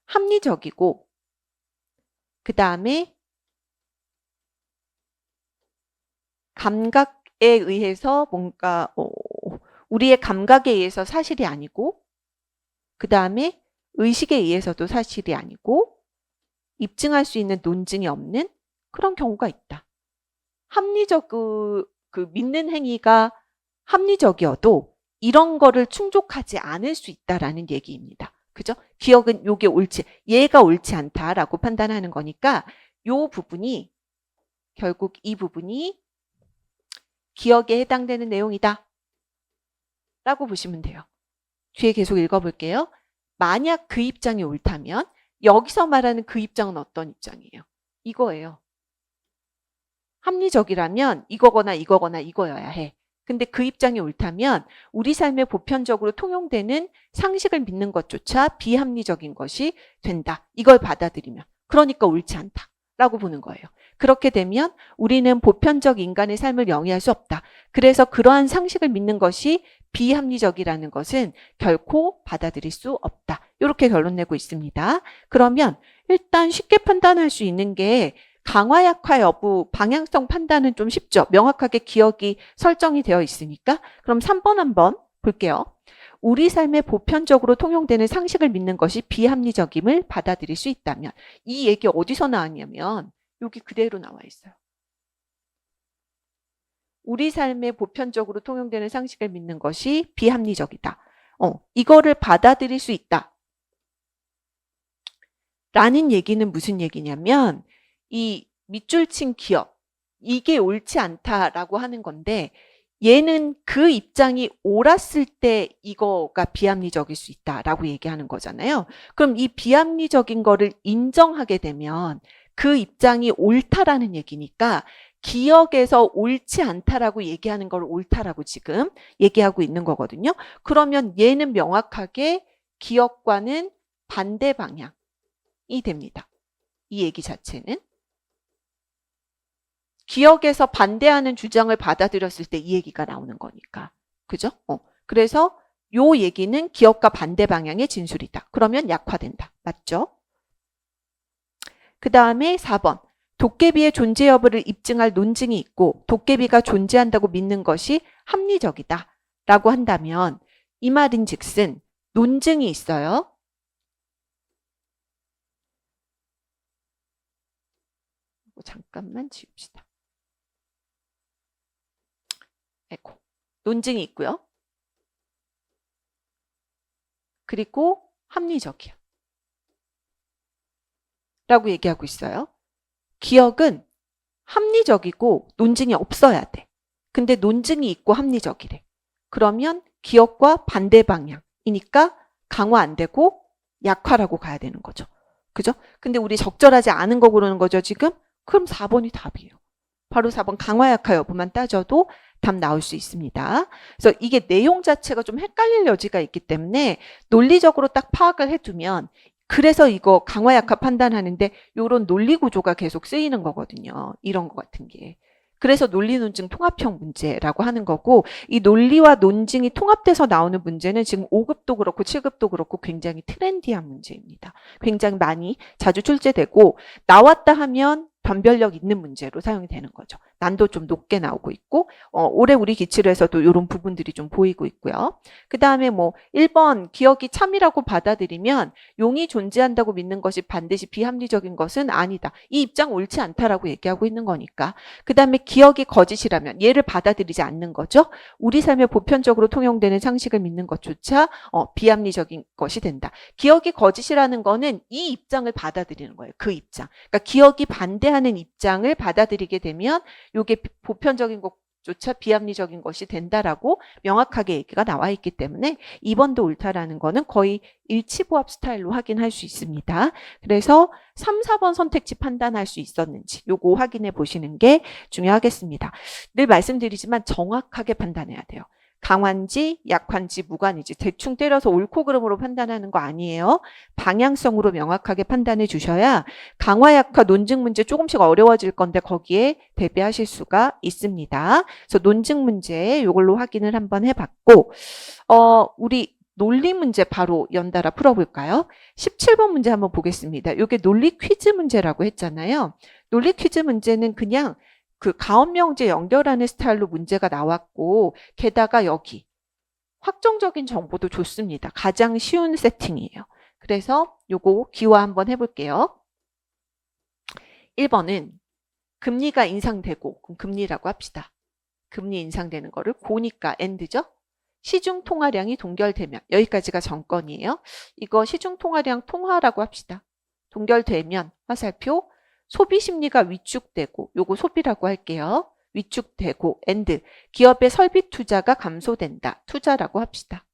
합리적이고 그 다음에 감각에 의해서 뭔가 우리의 감각에 의해서 사실이 아니고 그 다음에 의식에 의해서도 사실이 아니고 입증할 수 있는 논증이 없는 그런 경우가 있다. 합리적 그 믿는 행위가 합리적이어도 이런 거를 충족하지 않을 수 있다라는 얘기입니다. 그죠? 기억은 요게 얘가 옳지 않다라고 판단하는 거니까 요 부분이 결국 이 부분이 기억에 해당되는 내용이다 라고 보시면 돼요. 뒤에 계속 읽어볼게요. 만약 그 입장이 옳다면 여기서 말하는 그 입장은 어떤 입장이에요? 이거예요. 합리적이라면 이거거나 이거거나 이거여야 해. 근데 그 입장이 옳다면 우리 삶에 보편적으로 통용되는 상식을 믿는 것조차 비합리적인 것이 된다. 이걸 받아들이면. 그러니까 옳지 않다라고 보는 거예요. 그렇게 되면 우리는 보편적 인간의 삶을 영위할 수 없다. 그래서 그러한 상식을 믿는 것이 비합리적이라는 것은 결코 받아들일 수 없다. 이렇게 결론 내고 있습니다. 그러면 일단 쉽게 판단할 수 있는 게 강화 약화 여부 방향성 판단은 좀 쉽죠. 명확하게 기억이 설정이 되어 있으니까. 그럼 3번 한번 볼게요. 우리 삶에 보편적으로 통용되는 상식을 믿는 것이 비합리적임을 받아들일 수 있다면 이 얘기 어디서 나왔냐면 여기 그대로 나와 있어요. 우리 삶에 보편적으로 통용되는 상식을 믿는 것이 비합리적이다. 이거를 받아들일 수 있다. 라는 얘기는 무슨 얘기냐면 이 밑줄 친 기억, 이게 옳지 않다라고 하는 건데 얘는 그 입장이 옳았을 때 이거가 비합리적일 수 있다라고 얘기하는 거잖아요. 그럼 이 비합리적인 거를 인정하게 되면 그 입장이 옳다라는 얘기니까 기억에서 옳지 않다라고 얘기하는 걸 옳다라고 지금 얘기하고 있는 거거든요. 그러면 얘는 명확하게 기억과는 반대 방향이 됩니다. 이 얘기 자체는. 기억에서 반대하는 주장을 받아들였을 때 이 얘기가 나오는 거니까. 그죠? 그래서 요 얘기는 기억과 반대 방향의 진술이다. 그러면 약화된다. 맞죠? 그 다음에 4번. 도깨비의 존재 여부를 입증할 논증이 있고 도깨비가 존재한다고 믿는 것이 합리적이다. 라고 한다면 이 말인 즉슨 논증이 있어요. 잠깐만 지웁시다. 논증이 있고요. 그리고 합리적이야. 라고 얘기하고 있어요. 기억은 합리적이고 논증이 없어야 돼. 근데 논증이 있고 합리적이래. 그러면 기억과 반대 방향이니까 강화 안 되고 약화라고 가야 되는 거죠. 그죠? 근데 우리 적절하지 않은 거 고르는 거죠, 지금? 그럼 4번이 답이에요. 바로 4번 강화 약화 여부만 따져도 답 나올 수 있습니다. 그래서 이게 내용 자체가 좀 헷갈릴 여지가 있기 때문에 논리적으로 딱 파악을 해두면 그래서 이거 강화 약화 판단하는데 이런 논리 구조가 계속 쓰이는 거거든요. 이런 거 같은 게. 그래서 논리 논증 통합형 문제라고 하는 거고 이 논리와 논증이 통합돼서 나오는 문제는 지금 5급도 그렇고 7급도 그렇고 굉장히 트렌디한 문제입니다. 굉장히 많이 자주 출제되고 나왔다 하면 변별력 있는 문제로 사용이 되는 거죠. 난도 좀 높게 나오고 있고 올해 우리 기출에서도 이런 부분들이 좀 보이고 있고요. 그 다음에 뭐 1번 기억이 참이라고 받아들이면 용이 존재한다고 믿는 것이 반드시 비합리적인 것은 아니다. 이 입장 옳지 않다라고 얘기하고 있는 거니까. 그 다음에 기억이 거짓이라면 얘를 받아들이지 않는 거죠. 우리 삶에 보편적으로 통용되는 상식을 믿는 것조차 비합리적인 것이 된다. 기억이 거짓이라는 거는 이 입장을 받아들이는 거예요. 그 입장. 그러니까 기억이 반대하는 입장을 받아들이게 되면 이게 보편적인 것조차 비합리적인 것이 된다라고 명확하게 얘기가 나와 있기 때문에 2번도 옳다라는 거는 거의 일치부합 스타일로 확인할 수 있습니다. 그래서 3, 4번 선택지 판단할 수 있었는지 요거 확인해 보시는 게 중요하겠습니다. 늘 말씀드리지만 정확하게 판단해야 돼요. 강한지 약한지 무관인지 대충 때려서 옳고 그름으로 판단하는 거 아니에요. 방향성으로 명확하게 판단해 주셔야 강화 약화 논증 문제 조금씩 어려워질 건데 거기에 대비하실 수가 있습니다. 그래서 논증 문제 이걸로 확인을 한번 해봤고 우리 논리 문제 바로 연달아 풀어볼까요? 17번 문제 한번 보겠습니다. 이게 논리 퀴즈 문제라고 했잖아요. 논리 퀴즈 문제는 그냥 그 가업 명제 연결하는 스타일로 문제가 나왔고 게다가 여기 확정적인 정보도 좋습니다. 가장 쉬운 세팅이에요. 그래서 요거 기화 한번 해볼게요. 1번은 금리가 인상되고, 그럼 금리라고 합시다. 금리 인상되는 거를 고니까 end죠? 시중 통화량이 동결되면, 여기까지가 정건이에요. 이거 시중 통화량 통화라고 합시다. 동결되면 화살표, 소비 심리가 위축되고, 요거 소비라고 할게요. 위축되고, and, 기업의 설비 투자가 감소된다. 투자라고 합시다.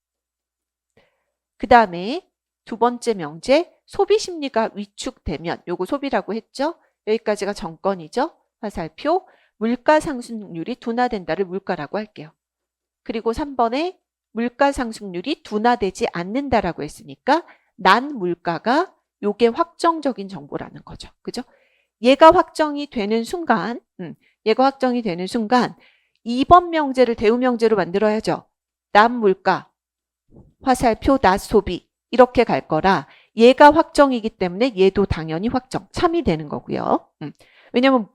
그 다음에 두 번째 명제, 소비 심리가 위축되면, 요거 소비라고 했죠? 여기까지가 정건이죠? 화살표, 물가 상승률이 둔화된다를 물가라고 할게요. 그리고 3번에 물가 상승률이 둔화되지 않는다라고 했으니까 난 물가가 요게 확정적인 정보라는 거죠. 그죠? 얘가 확정이 되는 순간, 얘가 확정이 되는 순간 2번 명제를 대우 명제로 만들어야죠. 난 물가, 화살표 나 소비 이렇게 갈 거라 얘가 확정이기 때문에 얘도 당연히 확정, 참이 되는 거고요. 왜냐면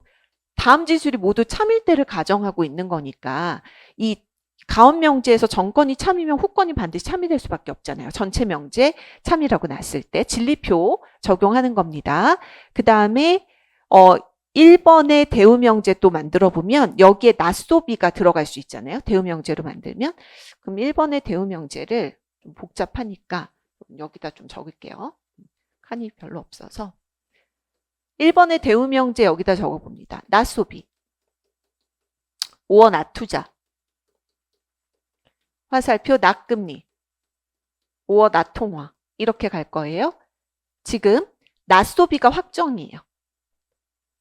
다음 지술이 모두 참일대를 가정하고 있는 거니까 이 가업 명제에서 정건이 참이면 후건이 반드시 참이 될 수밖에 없잖아요. 전체 명제 참이라고 났을 때 진리표 적용하는 겁니다. 그 다음에 1번의 대우 명제 또 만들어 보면 여기에 낫소비가 들어갈 수 있잖아요. 대우 명제로 만들면 그럼 1번의 대우 명제를 좀 복잡하니까 여기다 좀 적을게요. 칸이 별로 없어서 1번의 대우 명제 여기다 적어봅니다. 낫소비 5원 낫투자 화살표 낫금리 5원 낫통화 이렇게 갈 거예요. 지금 낫소비가 확정이에요.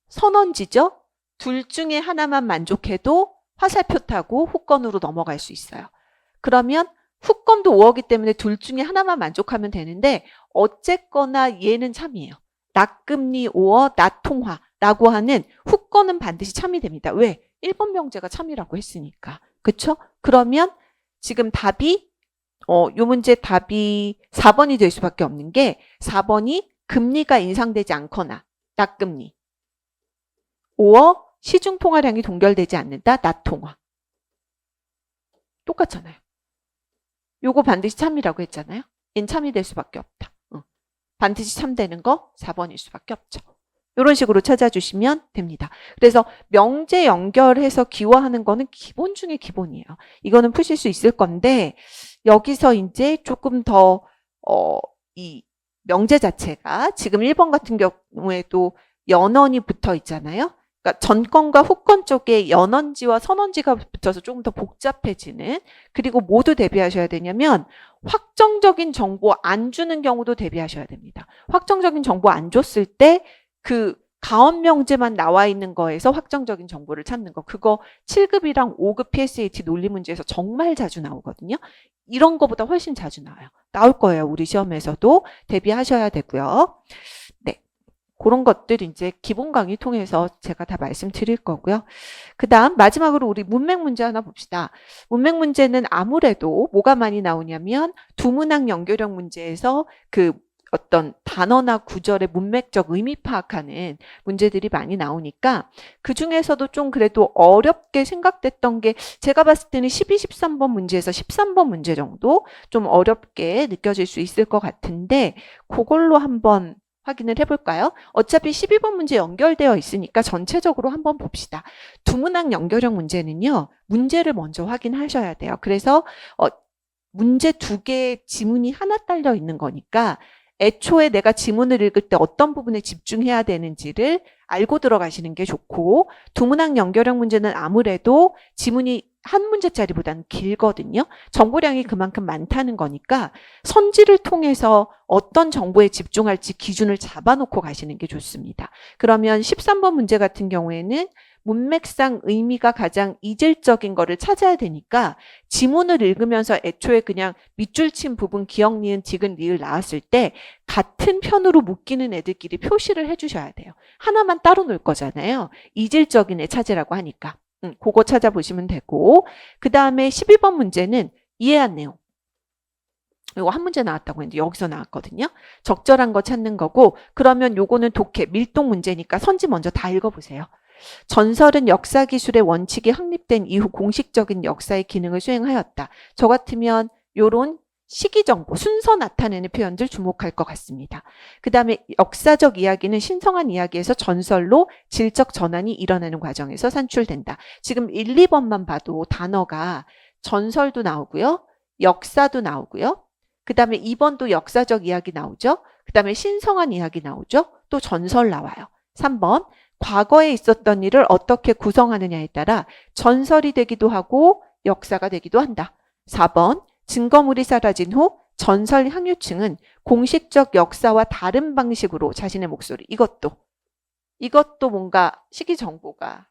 선언지죠? 둘 중에 하나만 만족해도 화살표 타고 후건으로 넘어갈 수 있어요. 그러면 후건도 5억이기 때문에 둘 중에 하나만 만족하면 되는데 어쨌거나 얘는 참이에요. 낫금리 5억 낫통화라고 하는 후건은 반드시 참이 됩니다. 왜? 1번 명제가 참이라고 했으니까. 그쵸? 그러면 지금 답이 요 문제 답이 4번이 될 수밖에 없는 게 4번이 금리가 인상되지 않거나 낫금리 5억 시중 통화량이 동결되지 않는다. 낫통화. 똑같잖아요. 요거 반드시 참이라고 했잖아요. 얘는 참이 될 수밖에 없다. 반드시 참되는 거 4번일 수밖에 없죠. 이런 식으로 찾아주시면 됩니다. 그래서 명제 연결해서 기화하는 거는 기본 중에 기본이에요. 이거는 푸실 수 있을 건데 여기서 이제 조금 더 이 명제 자체가 지금 1번 같은 경우에도 연언이 붙어 있잖아요. 그러니까 전건과 후건 쪽에 연언지와 선언지가 붙어서 조금 더 복잡해지는, 그리고 모두 대비하셔야 되냐면 확정적인 정보 안 주는 경우도 대비하셔야 됩니다. 확정적인 정보 안 줬을 때 그 가업 명제만 나와 있는 거에서 확정적인 정보를 찾는 거, 그거 7급이랑 5급 PSAT 논리 문제에서 정말 자주 나오거든요. 이런 거보다 훨씬 자주 나올 거예요. 우리 시험에서도 대비하셔야 되고요. 네. 그런 것들 이제 기본 강의 통해서 제가 다 말씀드릴 거고요. 그 다음 마지막으로 우리 문맥 문제 하나 봅시다. 문맥 문제는 아무래도 뭐가 많이 나오냐면 두문학 연결형 문제에서 그 어떤 단어나 구절의 문맥적 의미 파악하는 문제들이 많이 나오니까 그 중에서도 좀 그래도 어렵게 생각됐던 게 제가 봤을 때는 12, 13번 문제에서 13번 문제 정도 좀 어렵게 느껴질 수 있을 것 같은데 그걸로 한번 확인을 해볼까요? 어차피 12번 문제 연결되어 있으니까 전체적으로 한번 봅시다. 두문학 연결형 문제는요. 문제를 먼저 확인하셔야 돼요. 그래서 문제 2개의 지문이 하나 딸려 있는 거니까 애초에 내가 지문을 읽을 때 어떤 부분에 집중해야 되는지를 알고 들어가시는 게 좋고, 두문학 연결형 문제는 아무래도 지문이 한 문제짜리보다는 길거든요. 정보량이 그만큼 많다는 거니까 선지를 통해서 어떤 정보에 집중할지 기준을 잡아놓고 가시는 게 좋습니다. 그러면 13번 문제 같은 경우에는 문맥상 의미가 가장 이질적인 거를 찾아야 되니까 지문을 읽으면서 애초에 그냥 밑줄 친 부분 기억, 니은, 디귿, 리을 나왔을 때 같은 편으로 묶이는 애들끼리 표시를 해주셔야 돼요. 하나만 따로 놓을 거잖아요. 이질적인 애 찾으라고 하니까. 그거 찾아보시면 되고, 그 다음에 12번 문제는 이해한 내용. 이거 한 문제 나왔다고 했는데 여기서 나왔거든요. 적절한 거 찾는 거고, 그러면 요거는 독해, 밀동 문제니까 선지 먼저 다 읽어보세요. 전설은 역사기술의 원칙이 확립된 이후 공식적인 역사의 기능을 수행하였다. 저 같으면 요런 시기 정보, 순서 나타내는 표현들 주목할 것 같습니다. 그 다음에 역사적 이야기는 신성한 이야기에서 전설로 질적 전환이 일어나는 과정에서 산출된다. 지금 1, 2번만 봐도 단어가 전설도 나오고요. 역사도 나오고요. 그 다음에 2번도 역사적 이야기 나오죠. 그 다음에 신성한 이야기 나오죠. 또 전설 나와요. 3번 과거에 있었던 일을 어떻게 구성하느냐에 따라 전설이 되기도 하고 역사가 되기도 한다. 4번 증거물이 사라진 후 전설 향유층은 공식적 역사와 다른 방식으로 자신의 목소리, 이것도 뭔가 시기 정보가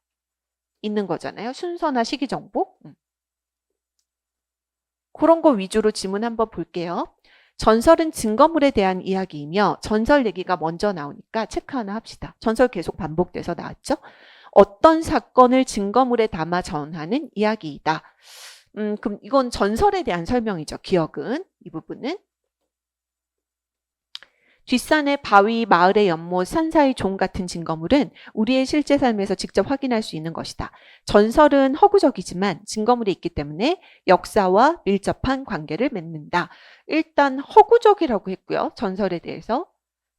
있는 거잖아요. 순서나 시기 정보. 그런 거 위주로 지문 한번 볼게요. 전설은 증거물에 대한 이야기이며 전설 얘기가 먼저 나오니까 체크 하나 합시다. 전설 계속 반복돼서 나왔죠. 어떤 사건을 증거물에 담아 전하는 이야기이다. 그럼 이건 전설에 대한 설명이죠. 기억은 이 부분은. 뒷산의 바위, 마을의 연못, 산사의 종 같은 증거물은 우리의 실제 삶에서 직접 확인할 수 있는 것이다. 전설은 허구적이지만 증거물이 있기 때문에 역사와 밀접한 관계를 맺는다. 일단 허구적이라고 했고요. 전설에 대해서.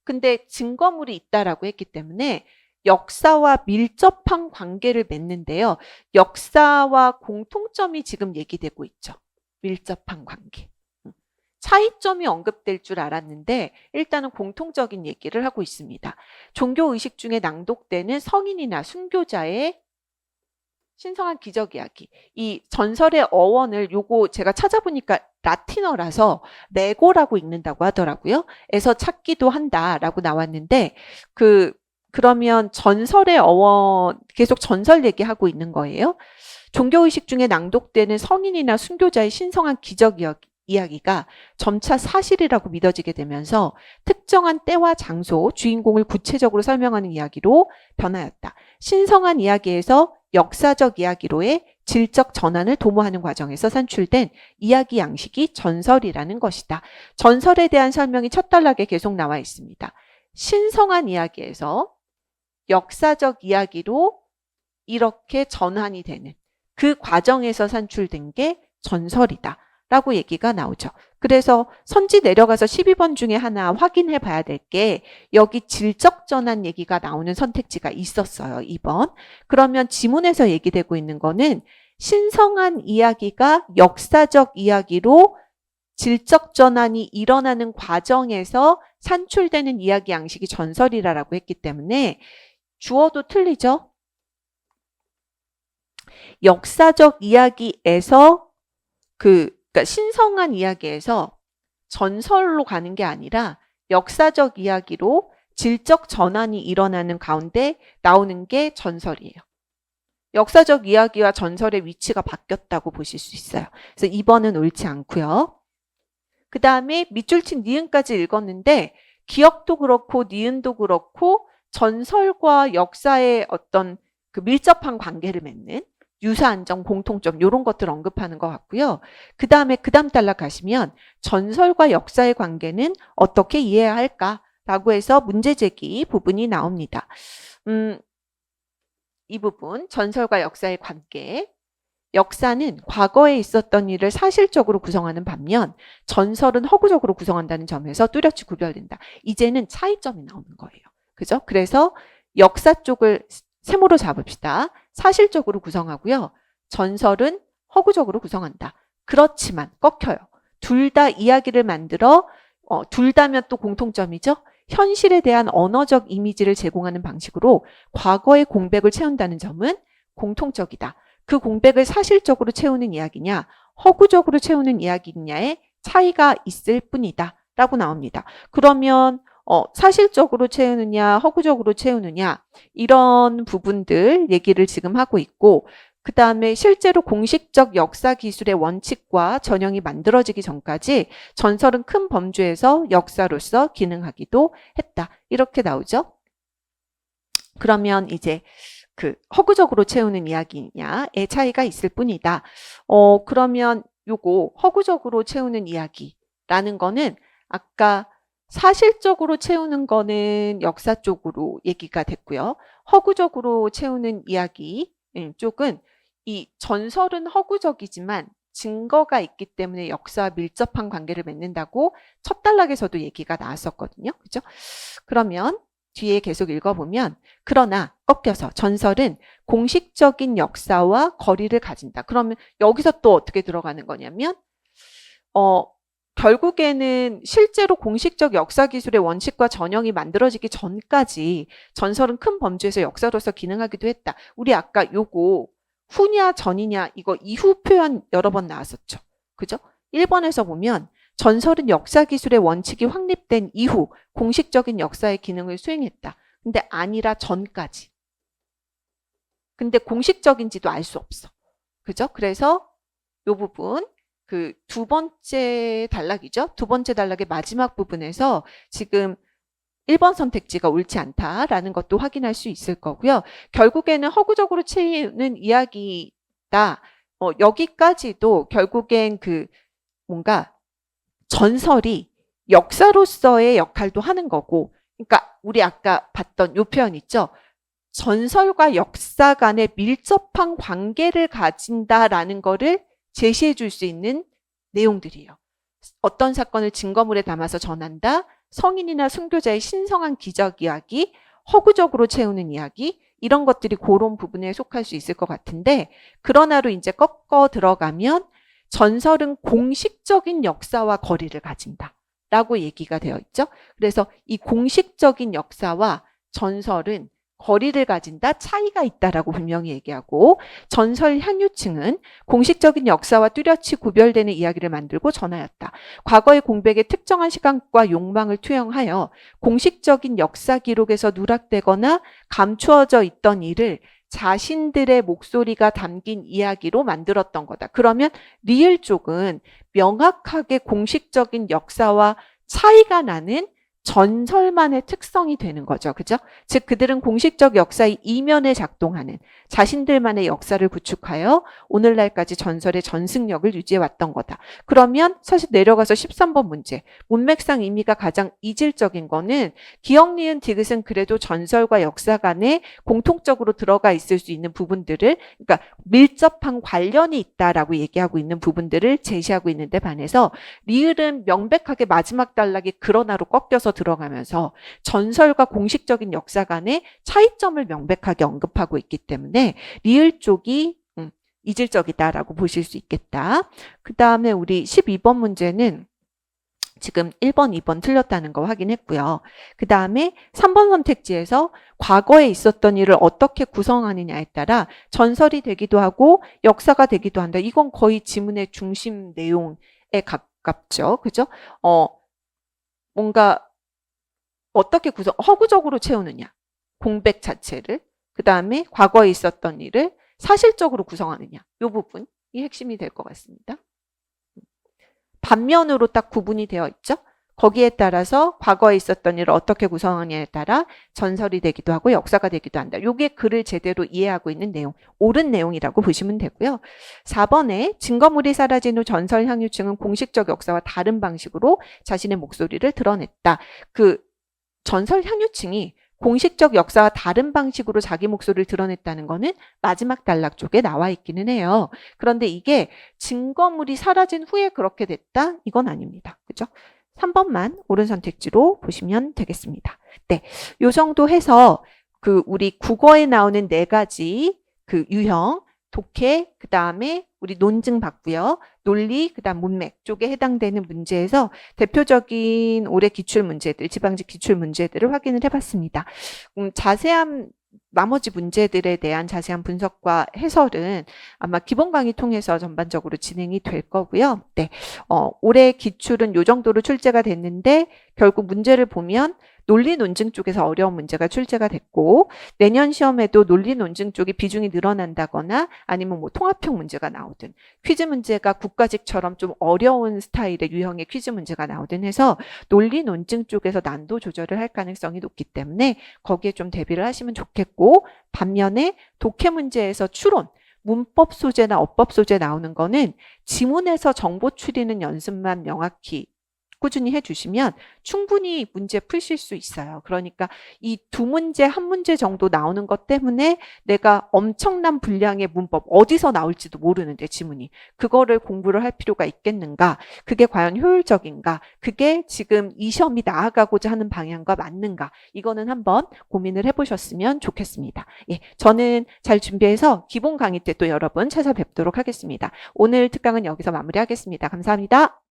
근데 증거물이 있다라고 했기 때문에 역사와 밀접한 관계를 맺는데요. 역사와 공통점이 지금 얘기되고 있죠. 밀접한 관계. 차이점이 언급될 줄 알았는데 일단은 공통적인 얘기를 하고 있습니다. 종교의식 중에 낭독되는 성인이나 순교자의 신성한 기적 이야기. 이 전설의 어원을 요거 제가 찾아보니까 라틴어라서 레고라고 읽는다고 하더라고요. 에서 찾기도 한다라고 나왔는데 그러면 전설의 어원 계속 전설 얘기하고 있는 거예요. 종교의식 중에 낭독되는 성인이나 순교자의 신성한 기적 이야기가 점차 사실이라고 믿어지게 되면서 특정한 때와 장소, 주인공을 구체적으로 설명하는 이야기로 변하였다. 신성한 이야기에서 역사적 이야기로의 질적 전환을 도모하는 과정에서 산출된 이야기 양식이 전설이라는 것이다. 전설에 대한 설명이 첫 단락에 계속 나와 있습니다. 신성한 이야기에서 역사적 이야기로 이렇게 전환이 되는 그 과정에서 산출된 게 전설이다. 라고 얘기가 나오죠. 그래서 선지 내려가서 12번 중에 하나 확인해 봐야 될 게 여기 질적 전환 얘기가 나오는 선택지가 있었어요. 2번. 그러면 지문에서 얘기되고 있는 거는 신성한 이야기가 역사적 이야기로 질적 전환이 일어나는 과정에서 산출되는 이야기 양식이 전설이라고 했기 때문에 주어도 틀리죠. 역사적 이야기에서 그러니까 신성한 이야기에서 전설로 가는 게 아니라 역사적 이야기로 질적 전환이 일어나는 가운데 나오는 게 전설이에요. 역사적 이야기와 전설의 위치가 바뀌었다고 보실 수 있어요. 그래서 2번은 옳지 않고요. 그 다음에 밑줄 친 니은까지 읽었는데 기억도 그렇고 니은도 그렇고 전설과 역사의 어떤 그 밀접한 관계를 맺는 유사안정, 공통점 이런 것들 언급하는 것 같고요. 그 다음에 그 다음 단락 가시면 전설과 역사의 관계는 어떻게 이해해야 할까라고 해서 문제제기 부분이 나옵니다. 이 부분 전설과 역사의 관계. 역사는 과거에 있었던 일을 사실적으로 구성하는 반면 전설은 허구적으로 구성한다는 점에서 뚜렷이 구별된다. 이제는 차이점이 나오는 거예요. 그죠? 그래서 역사 쪽을 세모로 잡읍시다. 사실적으로 구성하고요. 전설은 허구적으로 구성한다. 그렇지만 꺾여요. 둘 다 이야기를 만들어 둘 다면 또 공통점이죠. 현실에 대한 언어적 이미지를 제공하는 방식으로 과거의 공백을 채운다는 점은 공통적이다. 그 공백을 사실적으로 채우는 이야기냐 허구적으로 채우는 이야기냐의 차이가 있을 뿐이다 라고 나옵니다. 그러면 사실적으로 채우느냐 허구적으로 채우느냐 이런 부분들 얘기를 지금 하고 있고 그 다음에 실제로 공식적 역사 기술의 원칙과 전형이 만들어지기 전까지 전설은 큰 범주에서 역사로서 기능하기도 했다. 이렇게 나오죠. 그러면 이제 그 허구적으로 채우는 이야기냐의 차이가 있을 뿐이다. 그러면 요거 허구적으로 채우는 이야기라는 거는 아까 사실적으로 채우는 거는 역사 쪽으로 얘기가 됐고요. 허구적으로 채우는 이야기 쪽은 이 전설은 허구적이지만 증거가 있기 때문에 역사와 밀접한 관계를 맺는다고 첫 단락에서도 얘기가 나왔었거든요. 그죠? 그러면 뒤에 계속 읽어보면 그러나 꺾여서 전설은 공식적인 역사와 거리를 가진다. 그러면 여기서 또 어떻게 들어가는 거냐면 결국에는 실제로 공식적 역사 기술의 원칙과 전형이 만들어지기 전까지 전설은 큰 범주에서 역사로서 기능하기도 했다. 우리 아까 요거 후냐 전이냐 이거 이후 표현 여러 번 나왔었죠. 그죠? 1번에서 보면 전설은 역사 기술의 원칙이 확립된 이후 공식적인 역사의 기능을 수행했다. 근데 아니라 전까지. 근데 공식적인지도 알 수 없어. 그죠? 그래서 요 부분 그 두 번째 단락이죠. 두 번째 단락의 마지막 부분에서 지금 1번 선택지가 옳지 않다라는 것도 확인할 수 있을 거고요. 결국에는 허구적으로 채우는 이야기다. 여기까지도 결국엔 그 뭔가 전설이 역사로서의 역할도 하는 거고, 그러니까 우리 아까 봤던 요 표현 있죠. 전설과 역사 간의 밀접한 관계를 가진다라는 거를 제시해 줄 수 있는 내용들이에요. 어떤 사건을 증거물에 담아서 전한다. 성인이나 순교자의 신성한 기적 이야기, 허구적으로 채우는 이야기, 이런 것들이 그런 부분에 속할 수 있을 것 같은데, 그러나로 이제 꺾어 들어가면 전설은 공식적인 역사와 거리를 가진다 라고 얘기가 되어 있죠. 그래서 이 공식적인 역사와 전설은 거리를 가진다, 차이가 있다라고 분명히 얘기하고, 전설 향유층은 공식적인 역사와 뚜렷이 구별되는 이야기를 만들고 전하였다. 과거의 공백에 특정한 시간과 욕망을 투영하여 공식적인 역사 기록에서 누락되거나 감추어져 있던 일을 자신들의 목소리가 담긴 이야기로 만들었던 거다. 그러면 리을 쪽은 명확하게 공식적인 역사와 차이가 나는 전설만의 특성이 되는 거죠. 그죠? 즉 그들은 공식적 역사의 이면에 작동하는 자신들만의 역사를 구축하여 오늘날까지 전설의 전승력을 유지해 왔던 거다. 그러면 사실 내려가서 13번 문제. 문맥상 의미가 가장 이질적인 거는 기억, 니은, 디귿은 그래도 전설과 역사 간에 공통적으로 들어가 있을 수 있는 부분들을, 그러니까 밀접한 관련이 있다라고 얘기하고 있는 부분들을 제시하고 있는데 반해서 리을은 명백하게 마지막 단락이 그러나로 꺾여서 들어가면서 전설과 공식적인 역사 간의 차이점을 명백하게 언급하고 있기 때문에 리을 쪽이 이질적이다라고 보실 수 있겠다. 그 다음에 우리 12번 문제는 지금 1번, 2번 틀렸다는 거 확인했고요. 그 다음에 3번 선택지에서 과거에 있었던 일을 어떻게 구성하느냐에 따라 전설이 되기도 하고 역사가 되기도 한다. 이건 거의 지문의 중심 내용에 가깝죠. 그죠? 뭔가 어떻게 허구적으로 채우느냐. 공백 자체를. 그 다음에 과거에 있었던 일을 사실적으로 구성하느냐. 이 부분이 핵심이 될 것 같습니다. 반면으로 딱 구분이 되어 있죠. 거기에 따라서 과거에 있었던 일을 어떻게 구성하느냐에 따라 전설이 되기도 하고 역사가 되기도 한다. 이게 글을 제대로 이해하고 있는 내용, 옳은 내용이라고 보시면 되고요. 4번에 증거물이 사라진 후 전설 향유층은 공식적 역사와 다른 방식으로 자신의 목소리를 드러냈다. 그 전설 향유층이 공식적 역사와 다른 방식으로 자기 목소리를 드러냈다는 거는 마지막 단락 쪽에 나와 있기는 해요. 그런데 이게 증거물이 사라진 후에 그렇게 됐다? 이건 아닙니다. 그죠? 3번만 옳은 선택지로 보시면 되겠습니다. 네. 요 정도 해서 그 우리 국어에 나오는 4가지 그 유형, 독해, 그 다음에 우리 논증 봤고요. 논리, 그 다음 문맥 쪽에 해당되는 문제에서 대표적인 올해 기출 문제들, 지방직 기출 문제들을 확인을 해봤습니다. 자세한 나머지 문제들에 대한 자세한 분석과 해설은 아마 기본 강의 통해서 전반적으로 진행이 될 거고요. 네, 올해 기출은 요 정도로 출제가 됐는데 결국 문제를 보면 논리 논증 쪽에서 어려운 문제가 출제가 됐고 내년 시험에도 논리 논증 쪽이 비중이 늘어난다거나 아니면 뭐 통합형 문제가 나오든 퀴즈 문제가 국가직처럼 좀 어려운 스타일의 유형의 퀴즈 문제가 나오든 해서 논리 논증 쪽에서 난도 조절을 할 가능성이 높기 때문에 거기에 좀 대비를 하시면 좋겠고 반면에 독해 문제에서 추론 문법 소재나 어법 소재 나오는 거는 지문에서 정보 추리는 연습만 명확히 꾸준히 해주시면 충분히 문제 푸실 수 있어요. 그러니까 이 두 문제, 한 문제 정도 나오는 것 때문에 내가 엄청난 분량의 문법, 어디서 나올지도 모르는데 지문이. 그거를 공부를 할 필요가 있겠는가? 그게 과연 효율적인가? 그게 지금 이 시험이 나아가고자 하는 방향과 맞는가? 이거는 한번 고민을 해보셨으면 좋겠습니다. 예, 저는 잘 준비해서 기본 강의 때 또 여러분 찾아뵙도록 하겠습니다. 오늘 특강은 여기서 마무리하겠습니다. 감사합니다.